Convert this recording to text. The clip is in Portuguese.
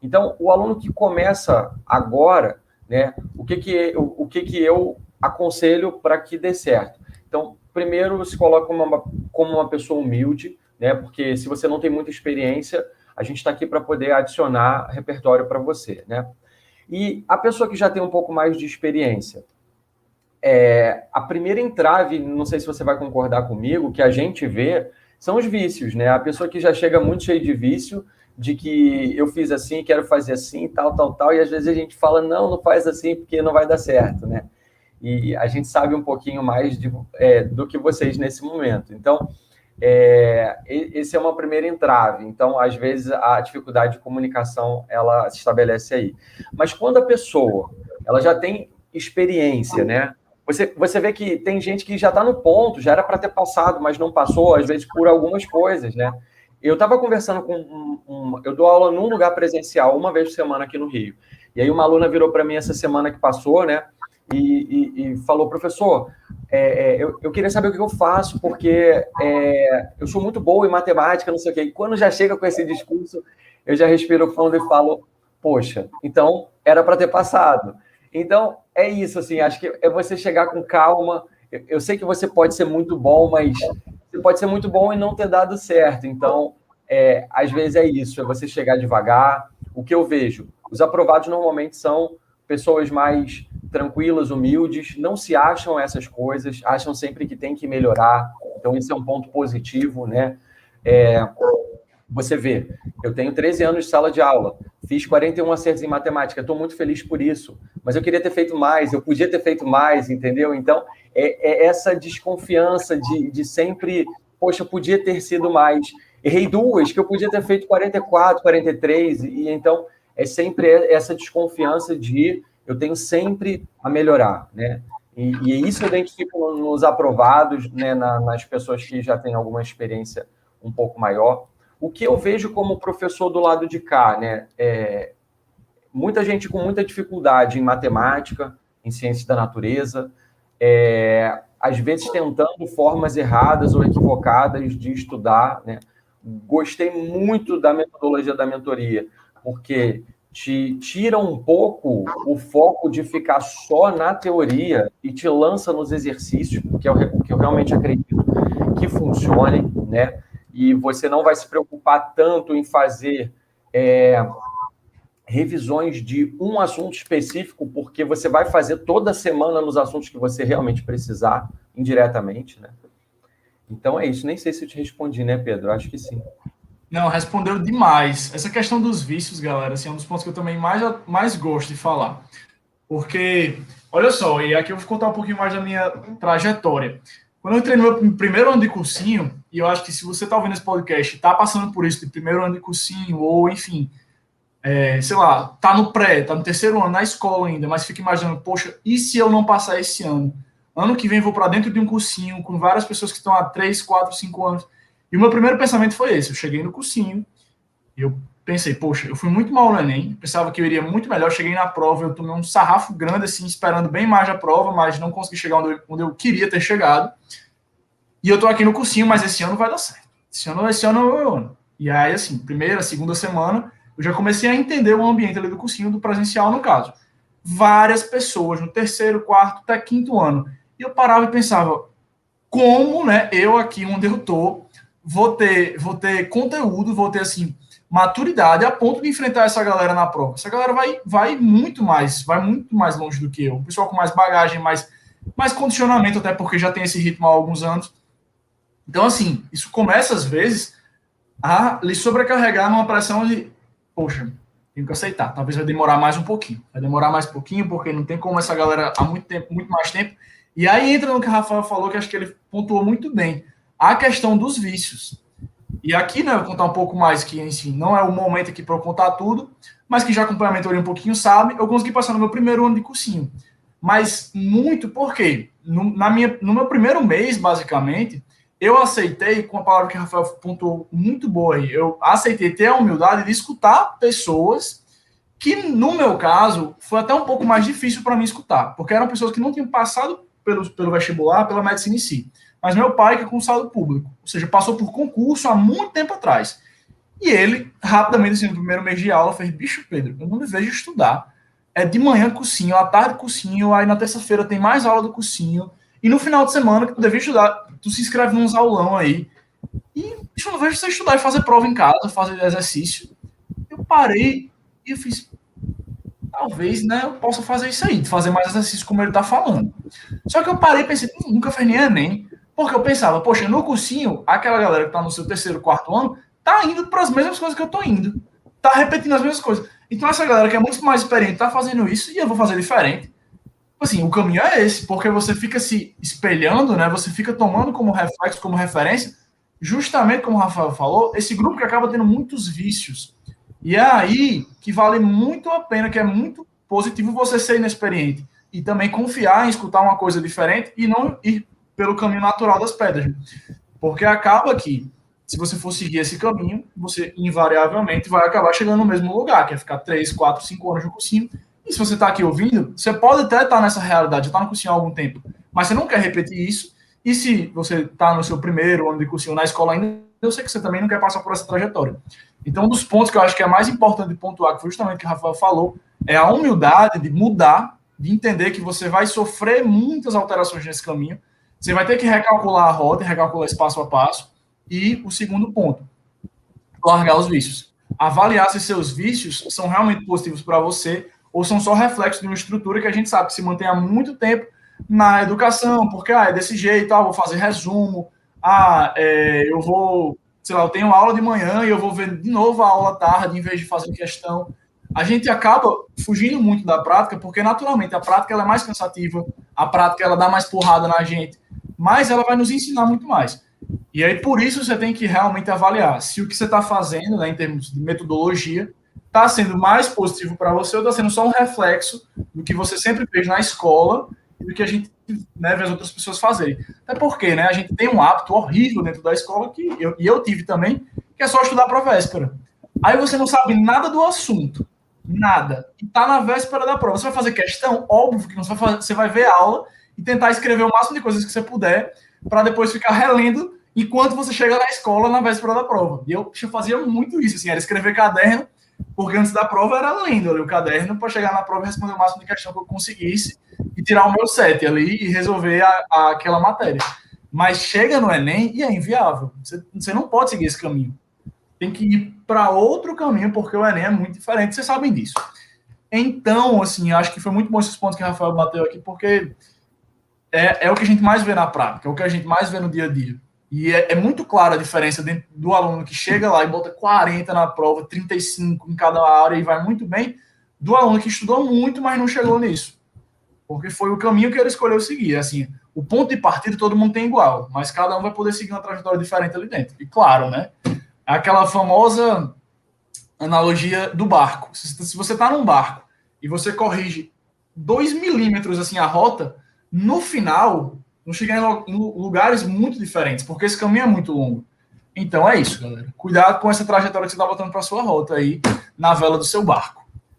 Então, o aluno que começa agora, né, o que que eu aconselho para que dê certo? Então, primeiro, se coloca como uma pessoa humilde, né, porque se você não tem muita experiência, a gente está aqui para poder adicionar repertório para você, né? E a pessoa que já tem um pouco mais de experiência, a primeira entrave, não sei se você vai concordar comigo, que a gente vê são os vícios, né? A pessoa que já chega muito cheia de vício, de que eu fiz assim, quero fazer assim, tal, tal, tal, e às vezes a gente fala, não, não faz assim porque não vai dar certo, né? E a gente sabe um pouquinho mais do que vocês nesse momento. Então, esse é uma primeira entrave. Então, às vezes, a dificuldade de comunicação, ela se estabelece aí. Mas quando a pessoa, ela já tem experiência, né? Você vê que tem gente que já está no ponto, já era para ter passado, mas não passou, às vezes por algumas coisas, né? Eu estava conversando com eu dou aula num lugar presencial, uma vez por semana aqui no Rio. E aí uma aluna virou para mim essa semana que passou, né? E falou, professor, eu queria saber o que eu faço, porque eu sou muito boa em matemática, não sei o quê. E quando já chega com esse discurso, eu já respiro fundo e falo, poxa, então era para ter passado. Então, é isso, assim, acho que é você chegar com calma. Eu sei que você pode ser muito bom, mas você pode ser muito bom e não ter dado certo. Então, às vezes é isso, é você chegar devagar. O que eu vejo, os aprovados normalmente são pessoas mais tranquilas, humildes, não se acham essas coisas, acham sempre que tem que melhorar. Então, esse é um ponto positivo, né? Você vê, eu tenho 13 anos de sala de aula, fiz 41 acertos em matemática, estou muito feliz por isso, mas eu queria ter feito mais, eu podia ter feito mais, entendeu? Então, essa desconfiança de sempre, poxa, podia ter sido mais. Errei duas, que eu podia ter feito 44, 43, e então é sempre essa desconfiança de eu tenho sempre a melhorar, né? E isso eu identifico nos aprovados, né, nas pessoas que já têm alguma experiência um pouco maior. O que eu vejo como professor do lado de cá, né? Muita gente com muita dificuldade em matemática, em ciências da natureza, às vezes tentando formas erradas ou equivocadas de estudar, né? Gostei muito da metodologia da mentoria, porque te tira um pouco o foco de ficar só na teoria e te lança nos exercícios, porque é o que eu realmente acredito que funcione, né? E você não vai se preocupar tanto em fazer revisões de um assunto específico, porque você vai fazer toda semana nos assuntos que você realmente precisar, indiretamente, né? Então é isso. Nem sei se eu te respondi, né, Pedro? Acho que sim. Não, respondeu demais. Essa questão dos vícios, galera, assim, é um dos pontos que eu também mais gosto de falar. Porque, olha só, e aqui eu vou contar um pouquinho mais da minha trajetória. Quando eu entrei no meu primeiro ano de cursinho, e eu acho que se você está ouvindo esse podcast, está passando por isso, de primeiro ano de cursinho, ou enfim, sei lá, tá no pré, tá no terceiro ano, na escola ainda, mas fica imaginando, poxa, e se eu não passar esse ano? Ano que vem vou para dentro de um cursinho com várias pessoas que estão há 3, 4, 5 anos. E o meu primeiro pensamento foi esse, eu cheguei no cursinho, e eu pensei, poxa, eu fui muito mal no Enem, pensava que eu iria muito melhor, cheguei na prova, eu tomei um sarrafo grande, assim, esperando bem mais a prova, mas não consegui chegar onde eu queria ter chegado. E eu tô aqui no cursinho, mas esse ano vai dar certo. Esse ano é o meu ano. E aí, assim, primeira, segunda semana, eu já comecei a entender o ambiente ali do cursinho, do presencial, no caso. Várias pessoas no terceiro, quarto, até quinto ano. E eu parava e pensava, como, né, eu aqui onde eu tô, vou ter conteúdo, vou ter, assim, maturidade a ponto de enfrentar essa galera na prova. Essa galera vai muito mais longe do que eu. O pessoal com mais bagagem, mais condicionamento, até porque já tem esse ritmo há alguns anos. Então, assim, isso começa, às vezes, a lhe sobrecarregar numa pressão de, poxa, tenho que aceitar. Talvez vai demorar mais um pouquinho. Vai demorar mais um pouquinho, porque não tem como essa galera há muito tempo, muito mais tempo. E aí entra no que o Rafael falou, que acho que ele pontuou muito bem. A questão dos vícios. E aqui, né, eu vou contar um pouco mais, que, enfim, não é o momento aqui para eu contar tudo, mas que já acompanha a mentoria um pouquinho, sabe? Eu consegui passar no meu primeiro ano de cursinho. Mas muito, por quê? No meu primeiro mês, basicamente, eu aceitei, com a palavra que o Rafael pontuou muito boa aí, eu aceitei ter a humildade de escutar pessoas que, no meu caso, foi até um pouco mais difícil para mim escutar, porque eram pessoas que não tinham passado pelo vestibular, pela medicina em si. Mas meu pai, que é concursado público, ou seja, passou por concurso há muito tempo atrás. E ele, rapidamente, assim, no primeiro mês de aula, fez, bicho, Pedro, eu não me vejo estudar. É de manhã cursinho, à tarde cursinho, aí na terça-feira tem mais aula do cursinho, e no final de semana, que tu devia estudar, tu se inscreve nos aulão aí, e bicho, eu não vejo você estudar e fazer prova em casa, fazer exercício. Eu parei e eu fiz, talvez, né, eu possa fazer isso aí, fazer mais exercício como ele tá falando. Só que eu parei e pensei, nunca fez nem Enem, porque eu pensava, poxa, no cursinho, aquela galera que tá no seu terceiro, quarto ano, tá indo para as mesmas coisas que eu tô indo. Tá repetindo as mesmas coisas. Então essa galera que é muito mais experiente tá fazendo isso e eu vou fazer diferente. Assim, o caminho é esse, porque você fica se espelhando, né? Você fica tomando como reflexo, como referência, justamente como o Rafael falou, esse grupo que acaba tendo muitos vícios. E é aí que vale muito a pena, que é muito positivo você ser inexperiente e também confiar em escutar uma coisa diferente e não ir pelo caminho natural das pedras. Porque acaba que, se você for seguir esse caminho, você invariavelmente vai acabar chegando no mesmo lugar, que é ficar 3, 4, 5 anos no cursinho. E se você está aqui ouvindo, você pode até estar nessa realidade, já está no cursinho há algum tempo, mas você não quer repetir isso. E se você está no seu primeiro ano de cursinho na escola ainda, eu sei que você também não quer passar por essa trajetória. Então, um dos pontos que eu acho que é mais importante de pontuar, que foi justamente o que o Rafael falou, é a humildade de mudar, de entender que você vai sofrer muitas alterações nesse caminho, você vai ter que recalcular a rota, recalcular esse passo a passo. E o segundo ponto, largar os vícios. Avaliar se seus vícios são realmente positivos para você ou são só reflexo de uma estrutura que a gente sabe que se mantém há muito tempo na educação, porque é desse jeito, vou fazer resumo, eu vou, sei lá, eu tenho aula de manhã e eu vou ver de novo a aula à tarde em vez de fazer questão. A gente acaba fugindo muito da prática, porque naturalmente a prática ela é mais cansativa, a prática ela dá mais porrada na gente, mas ela vai nos ensinar muito mais. E aí, por isso, você tem que realmente avaliar se o que você está fazendo, né, em termos de metodologia, está sendo mais positivo para você ou está sendo só um reflexo do que você sempre fez na escola e do que a gente, né, vê as outras pessoas fazerem. Até porque, né, a gente tem um hábito horrível dentro da escola, que eu tive também, que é só estudar para a véspera. Aí você não sabe nada do assunto. Nada. E tá na véspera da prova. Você vai fazer questão? Óbvio que não vai fazer, você vai ver a aula e tentar escrever o máximo de coisas que você puder para depois ficar relendo enquanto você chega na escola na véspera da prova. E eu fazia muito isso, assim, era escrever caderno, porque antes da prova era lendo ali o caderno para chegar na prova e responder o máximo de questão que eu conseguisse e tirar o meu 7 ali e resolver aquela matéria. Mas chega no Enem e é inviável. Você não pode seguir esse caminho. Tem que ir para outro caminho, porque o Enem é muito diferente, vocês sabem disso. Então, assim, acho que foi muito bom esses pontos que o Rafael bateu aqui, porque é o que a gente mais vê na prática, é o que a gente mais vê no dia a dia. E é muito clara a diferença do aluno que chega lá e bota 40 na prova, 35 em cada área e vai muito bem, do aluno que estudou muito, mas não chegou nisso. Porque foi o caminho que ele escolheu seguir. Assim, o ponto de partida todo mundo tem igual, mas cada um vai poder seguir uma trajetória diferente ali dentro. E claro, né? É aquela famosa analogia do barco. Se você está num barco e você corrige 2 milímetros assim a rota, no final não chegar em lugares muito diferentes, porque esse caminho é muito longo. Então é isso, galera. Cuidado com essa trajetória que você está botando para sua rota aí na vela do seu barco.